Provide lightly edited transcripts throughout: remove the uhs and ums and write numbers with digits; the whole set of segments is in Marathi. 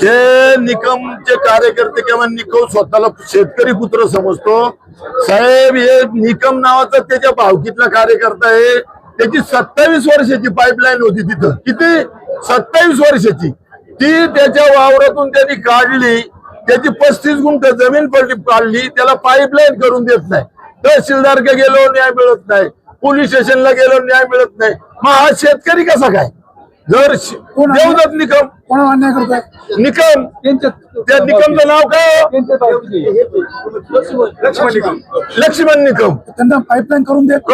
हे निकमचे कार्यकर्ते किंवा निकम स्वतःला शेतकरी पुत्र समजतो साहेब. हे निकम नावाचा त्याच्या भावकीतला कार्यकर्ता आहे. त्याची 27 वर्षाची पाईपलाईन होती तिथं. किती? 27 वर्षाची. ती त्याच्या वावरातून त्यांनी काढली. त्याची 35 गुंठ जमीन काढली. त्याला पाईपलाईन करून देत नाही. तहसीलदार गेलो न्याय मिळत नाही. पोलीस स्टेशनला गेलो न्याय मिळत नाही. मग हा शेतकरी कसा काय? जर देवदत्त निकम कोण अन्याय करताय? निकम त्या निकमचं नाव काय? लक्ष्मण निकम. त्यांना पाईपलाईन करून देत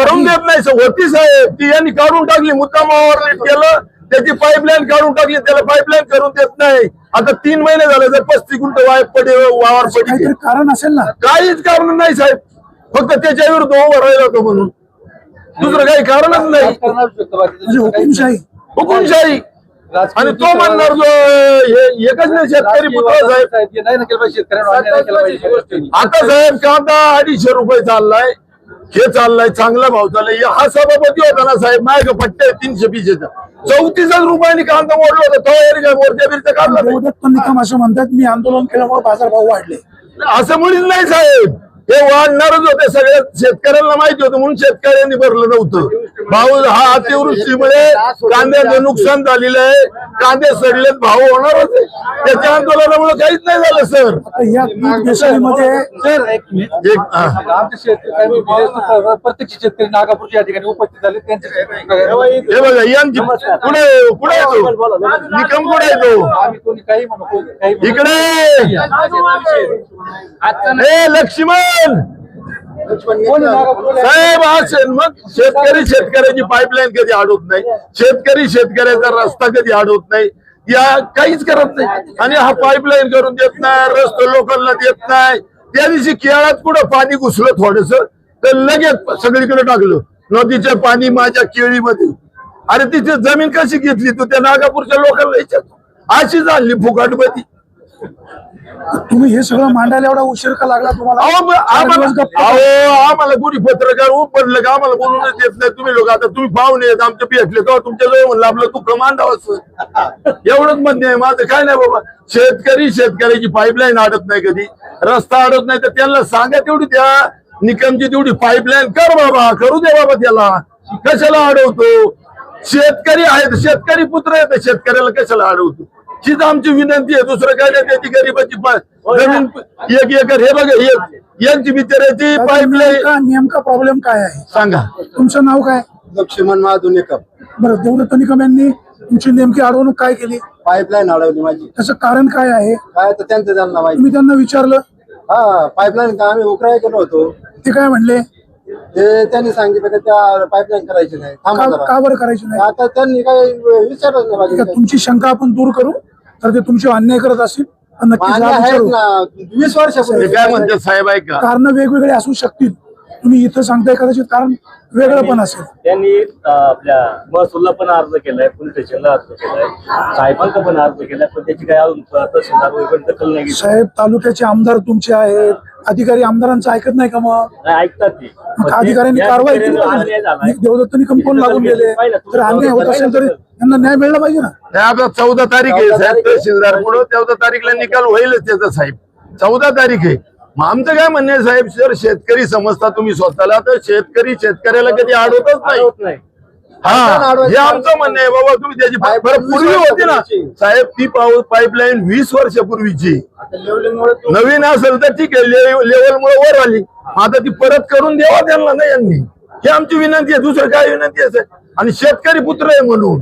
नाही होती साहेब. ती यांनी काढून टाकली. मुद्दामावर केलं. त्याची पाईपलाईन काढून टाकली. त्याला पाईपलाईन करून देत नाही. आता 3 महिने झाले. जर 35 गुंठ वावर पडली. कारण असेल ना? काहीच कारण नाही साहेब. फक्त त्याच्या विरुद्ध उभं राहिला होतो म्हणून. दुसरं काही कारणच नाही. म्हणजे हुकुमशाही. आणि तो म्हणणार जो एकच नाही शेतकरी पुत्र साहेब. आता साहेब कांदा 250 रुपये चाललाय. हे चाललाय चांगला भाव चाललाय. हा सभापती होता ना साहेब. माझ्या पट्टे 320चा 34 रुपयांनी कांदा मोडला होता. तो मोर्चा बिरचा काढला. देवदत्त निकम असं म्हणतात मी आंदोलन केल्यामुळे बाजारभाव वाढले. असं मुळीच नाही साहेब. हे वाढणारच होते. सगळ्या शेतकऱ्यांना माहिती होतं म्हणून शेतकऱ्यांनी भरलं नव्हतं. भाव हा अतिवृष्टीमुळे कांद्याचं नुकसान झालेलं आहे. कांदे सडलेत. भाव होणारच आहे. त्याच्या आंदोलनामुळे काहीच नाही झालं सर. या देशामध्ये प्रत्येक शेतकरी नागापूरच्या ठिकाणी उपस्थित झाले. हे बघा यांची कुठे येतो निकम? कुठे येतो? काही म्हणू इकडे हे लक्ष्मण साहेब. मग शेतकऱ्याची पाईपलाईन कधी अडवत नाही. शेतकऱ्याचा रस्ता कधी अडवत नाही. या काहीच करत नाही. आणि हा पाईपलाईन करून देत नाही. रस्ता लोकांना देत नाही. त्या दिवशी केळात कुठं पाणी घुसलं थोडस तर लगेच सगळीकडे टाकलं. नदीचं पाणी माझ्या केळीमध्ये. अरे तिथे जमीन कशी घेतली तू? त्या नागापूरच्या लोकांना विचार. अशी झाली फुकटपती. तुम्ही हे सगळं मांडायला एवढा उशीर का लागला तुम्हाला? आम्हाला कोणी पत्रकार पडलं का आम्हाला बोलूनच देत नाही. तुम्ही लोक आता तुम्ही पाहुणे आहेत आमचे भेटले तेव्हा तुमच्या जवळ म्हणलं आपलं तू मांडावं. एवढंच म्हणणे आहे माझं. काय नाही बाबा. शेतकऱ्याची पाईपलाईन अडत नाही. कधी रस्ता अडत नाही तर त्यांना सांगा तेवढी त्या निकमची तेवढी पाईपलाईन कर बाबा. करू दे बाबा. त्याला कशाला अडवतो? शेतकरी आहेत. शेतकरी पुत्र आहेत. शेतकऱ्याला कशाला अडवतो? हीच आमची विनंती आहे. दुसरं काय नाही. त्याची गरीबाची जमीन 1 एकर. हे बघा यांची बिचारायची पाईपलाईन. नेमका प्रॉब्लेम काय आहे सांगा. तुमचं नाव काय? लक्ष्मण महादेव निकम. बरं. देवदत्त निकम यांनी तुमची नेमकी अडवणूक काय केली? पाईपलाईन अडवली माझी. त्याचं कारण काय आहे? काय तर त्यांना माहिती. तुम्ही त्यांना विचारलं? हा पाईपलाईन का आम्ही उकराय केलो होतो. ते काय म्हणले? ते त्यांनी सांगितलं की त्या पाईपलाईन करायची नाही. का बरं करायची नाही? आता त्यांनी काही विचारलं नाही. तुमची शंका आपण दूर करू. तर ते तुमचे अन्याय करत असतील नक्की आहेत ना. 20 वर्षापूर्वी काय म्हणतात साहेब ऐका. कारण वेगवेगळे असू शकतील. तुम्ही इथं सांगताय कदाचित कारण वेगळं पण असेल. त्यांनी आपल्या महसूलला पण अर्ज केलाय. पोलीस स्टेशनला अर्ज केलाय. साहेबांना पण अर्ज केलाय. पण त्याची काय अजून तहसीलदार वगैरे दखल नाही. साहेब तालुक्याचे आमदार तुमचे आहेत. अधिकारी आमदारांचं ऐकत नाही का? मग ऐकतात ते. मग अधिकाऱ्यांनी कारवाई केली पाहिजे. देवदत्त निकम कोण लागून गेले तर अन्याय होत असेल तरी त्यांना न्याय मिळला पाहिजे ना. आपला 14 तारीख आहे साहेब. तहसीलदार पुढे 14 तारीखला निकाल होईलच त्याचा साहेब. 14 तारीख आहे. मग आमचं काय म्हणणं आहे साहेब. जर शेतकरी समजता तुम्ही स्वतःला तर शेतकऱ्याला कधी अडवतच नाही. हा हे आमचं म्हणणं आहे बाबा. तुम्ही त्याची पूर्वी होती ना साहेब. ती पाईपलाईन 20 वर्षापूर्वीची. नवीन असेल तर ठीक आहे. लेवलमुळे वर आली. आता ती परत करून द्यावा त्यांना ना यांनी. ही आमची विनंती आहे. दुसरं काय विनंती आहे साहेब. आणि शेतकरी पुत्र आहे म्हणून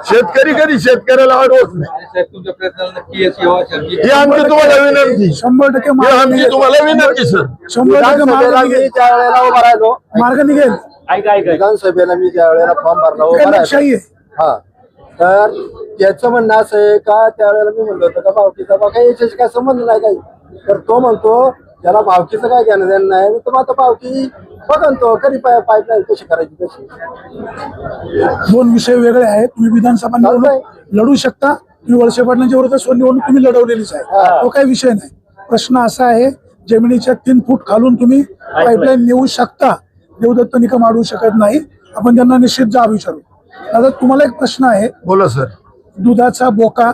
शेतकरी कधी शेतकऱ्याला अडवत नाही. तुमच्या प्रयत्नाला नक्की यश यावं. ही आमची तुम्हाला विनंती. 100% आमची तुम्हाला विनंती सर. 100% ज्या वेळेला उभा राहिलो मार्ग निघेल. विधानसभेला मी ज्या वेळेला फॉर्म भरला उभा राहिलो. हा तर त्याचं म्हणणं असं आहे का त्यावेळेला मी म्हणलो होतो का भावकीचा काही याच्याशी काय संबंध नाही काही. तर तो म्हणतो त्याला भावकीचं काय घेणं देणं नाही. तर आता भावकी बघा तो कधी पाईपलाईन कशी करायची तशी. 2 विषय वेगळे आहेत. तुम्ही विधानसभा निवडणूक लढू शकता. तुम्ही वळसे पाटलांच्या विरोधात निवडणूक तुम्ही लढवलेलीच आहे. तो काही विषय नाही. प्रश्न असा आहे जमिनीच्या 3 फूट खालून तुम्ही पाईपलाईन नेऊ शकता. देवदत्त निकम अडवू शकत नाही. आपण त्यांना निश्चित जाब विचारू. दादा तुम्हाला एक प्रश्न आहे. बोला सर. दुधाचा बोका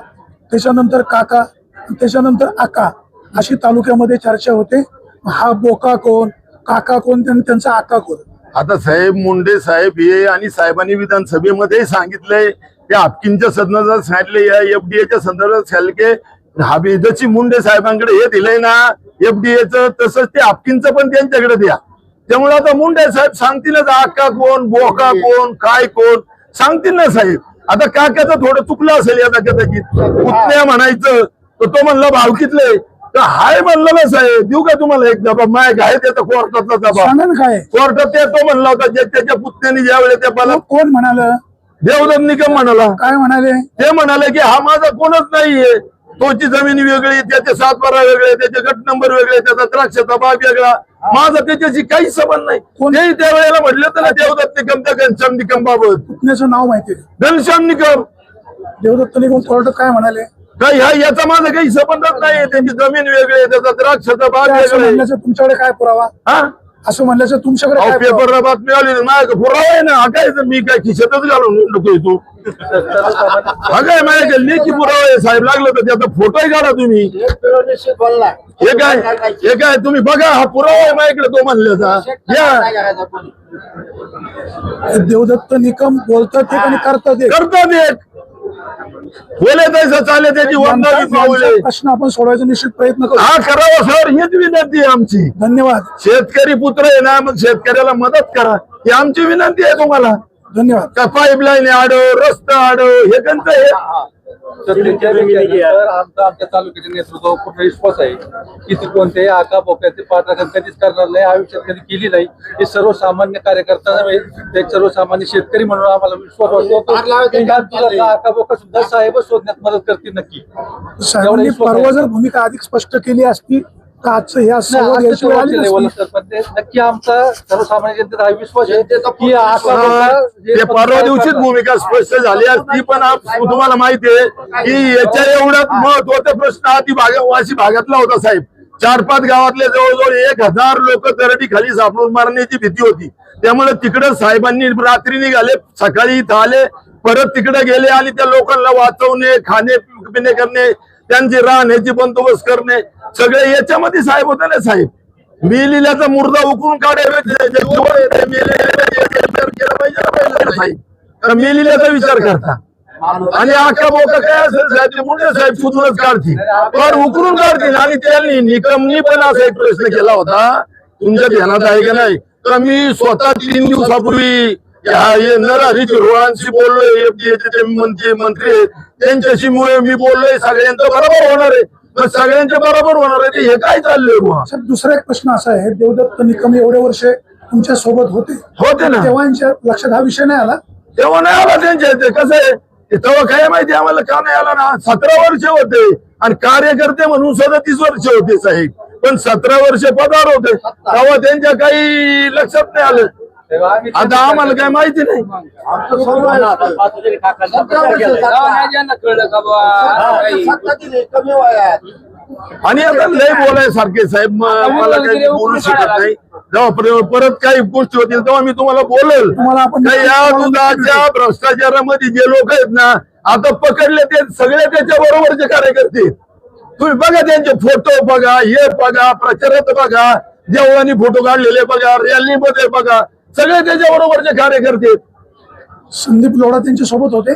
त्याच्यानंतर काका, त्याच्यानंतर आका, अशी तालुक्यामध्ये चर्चा होते. हा बोका कोण, काका कोण आणि त्यांचा आका कोण? आता साहेब मुंडे साहेब हे आणि साहेबांनी विधानसभेमध्ये सांगितलंय, त्या हापकींच्या सदनात सांगितले, या एफडीएच्या संदर्भात सांगितले की हाबीदची मुंडे साहेबांकडे हे दिलंय ना एफडीएचं, तसंच ते हापकींचं पण त्यांच्याकडे द्या. त्यामुळे आता मुंडे साहेब सांगतीलच आका कोण, बोका कोण, काय कोण सांगतील ना साहेब. आता काकाचं थोडं चुकलं असेल आता कदाचित, पुतण्या म्हणायचं तर तो म्हणला भावकीतले तर हाय म्हणलं ना साहेब. देऊ का तुम्हाला एक डबा? मायक आहे त्याचा कोर्टातला डबा, सांगा ना काय कोर्टात ते तो म्हणला होता जे त्याच्या पुतण्याने ज्या वेळेस त्या मला कोण म्हणाल? देवदत्त निकम म्हणाला. काय म्हणाले? ते म्हणाले की हा माझा कोणच नाहीये, तोची जमीन वेगळी, त्याचे 7 बारा वेगळे, त्याचे गट नंबर वेगळे, त्याचा द्राक्षाचा बाग वेगळा, माझा त्याच्याशी काही संबंध नाही. तेही त्या वेळेला म्हटलं तर ना देवदत्त निकम त्या घनश्याम निकम बाबत. पुतण्याचं नाव माहिती आहे? घनश्याम निकम. देवदत्त निकम कोर्टात काय म्हणाले? काही हा याचा माझा काही संबंधच नाही, त्यांची जमीन वेगळी, त्याचा द्राक्षाचा बाग असं वेगळे. म्हणल्याचं तुमच्याकडे काय पुरावा? हा असं म्हणल्याचं तुमच्याकडे काय पुरावा? पेपरला बातमी आली माझ्या पुरावा आहे ना. हा काय तर मी काय खिशातच घालून नकोय तू. हा काय माझ्याकडे लेखी पुरावा आहे साहेब, लागलं तर त्याचा फोटोही काढा तुम्ही. निश्चित बोलला. हे काय तुम्ही बघा, हा पुरावा आहे माझ्याकडे तो म्हणल्याचा. या देवदत्त निकम बोलतात एक आणि करतात एक. करतात एक, बोले तसं चाले त्याची वंदावी पाऊले. यांचा प्रश्न आपण सोडवायचा निश्चित प्रयत्न करू. हा करावा सर, हीच विनंती आहे आमची. धन्यवाद. शेतकरी पुत्र आहे ना, मग शेतकऱ्याला मदत करा, ही आमची विनंती आहे तुम्हाला. धन्यवाद. का पाईपलाईन आडो, रस्ता आडो, हे कंच आहे. आमच्या तालुक्याच्या नेतृत्वावर पूर्ण विश्वास आहे की ते कोणत्याही आका बोक्याचे पात्र कधीच करणार नाही, आयुष्यात कधी केली नाही. हे सर्वसामान्य कार्यकर्ता नव्हे, ते सर्वसामान्य शेतकरी म्हणून आम्हाला विश्वास वाटतो की ह्या तुला आका बोका सुद्धा साहेबच शोधण्यात मदत करतील नक्की. साहेबांनी परवा जर भूमिका अधिक स्पष्ट केली असती तर आजचं ह्या सर्व घ्यायची वेळ आली नसती. पण ते नक्की आमचा सर्वसामान्य जनतेचा हा विश्वास आहे की ते परवा दिवशीच भूमिका स्पष्ट झाली असती, पण तुम्हाला माहिती आहे की याच्या एवढ्यात महत्वाचा प्रश्न आधी वाशी भागातला होता साहेब. 4-5 गावातले जवळजवळ 1000 लोक दरडी खाली सापडून मारण्याची भीती होती. त्यामुळे तिकडे साहेबांनी रात्री निघाले, सकाळी इथं आले, परत तिकडे गेले आणि त्या लोकांना वाचवणे, खाणे पिणे करणे, त्यांची राहण्याची बंदोबस्त करणे, सगळे याच्यामध्ये साहेब होते ना साहेब. मेलेल्याचा मुर्दा उकळून मेलेल्याचा विचार करता आणि आका बोका काय असेल साहेब ते मुंडे साहेब सुधूनच काढतील, पण उकरून काढतील. आणि त्यांनी निकमनी पण असा एक प्रश्न केला होता, तुमच्या ध्यानात आहे का नाही, तर मी स्वतः 3 दिवसापूर्वी नरहरी चिरवाळांशी बोललोय, एफडीएचे मंत्री आहेत त्यांच्याशी मी बोललोय, सगळ्यांचं बरोबर होणार आहे. मग सगळ्यांच्या बरोबर होणार आहे, हे काय चाललंय बुवा? सर, दुसरा एक प्रश्न असा आहे, देवदत्त निकम एवढे वर्ष तुमच्या सोबत होते ना, तेव्हा यांच्या लक्षात हा विषय नाही आला? तेव्हा नाही आला त्यांच्या इथे. कसं आहे तेव्हा काय माहिती आम्हाला का नाही आला ना. 17 वर्ष होते आणि कार्यकर्ते म्हणून 37 वर्ष होते साहेब, पण 17 वर्ष पदार होते तेव्हा त्यांच्या काही लक्षात नाही आलं. आता आम्हाला काय माहिती नाही. कमी वयात आणि आता लय बोलायसारखे साहेब, मला काही बोलू शकत नाही. जेव्हा परत काही गोष्टी होतील तेव्हा मी तुम्हाला बोलेल. या दुधाच्या भ्रष्टाचारामध्ये जे लोक आहेत ना, आता पकडले ते सगळे त्याच्या बरोबरचे कार्यकर्ते. तुम्ही बघा त्यांचे फोटो बघा, हे बघा, प्रचारात बघा, जेवणाने फोटो काढलेले बघा, रॅलीमध्ये बघा, सगळे त्याच्या बरोबरचे कार्यकर्ते. संदीप लोढा त्यांच्या सोबत होते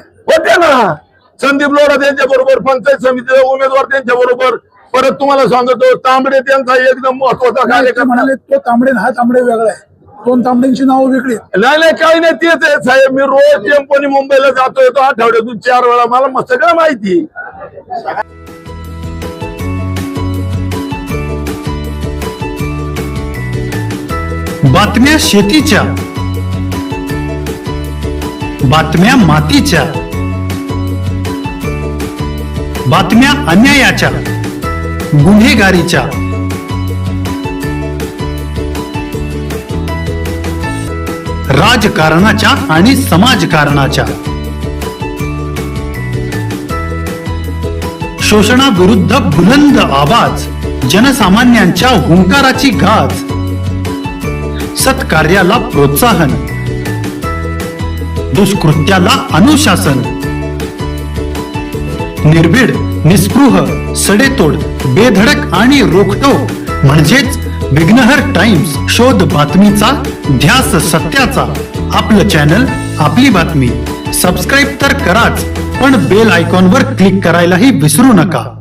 ना. संदीप लोढा त्यांच्या बरोबर, पंचायत समितीचे उमेदवार त्यांच्या बरोबर. परत तुम्हाला सांगतो तांबडे त्यांचा एकदम महत्वाचा कार्यकर्ता. म्हणाले तो तांबडे हा तांबडे वेगळा आहे, 2 तांबड्यांची नावं वेगळी. नाही काही नाही, तेच आहे साहेब. मी रोज टेम्पोनी मुंबईला जातो येतो, आठवड्यातून 4 वेळा, मला सगळं माहिती. बातम्या शेतीच्या, बातम्या मातीच्या, बातम्या अन्यायाच्या, गुन्हेगारीच्या, राजकारणाच्या आणि समाजकारणाच्या, शोषणाविरुद्ध बुलंद आवाज, जनसामान्यांच्या हुंकाराची गाज, सत्कार्याला प्रोत्साहन, दुष्कृत्याला अनुशासन, निर्भीड निस्पृह, सडेतोड, बेधडक आणि रोखटोक म्हणजेच विघ्नहर टाइम्स. शोध बातमीचा, ध्यास सत्याचा. आपलं चॅनल, आपली बातमी. सबस्क्राईब तर कराच, पण बेल आयकॉनवर क्लिक करायलाही विसरू नका.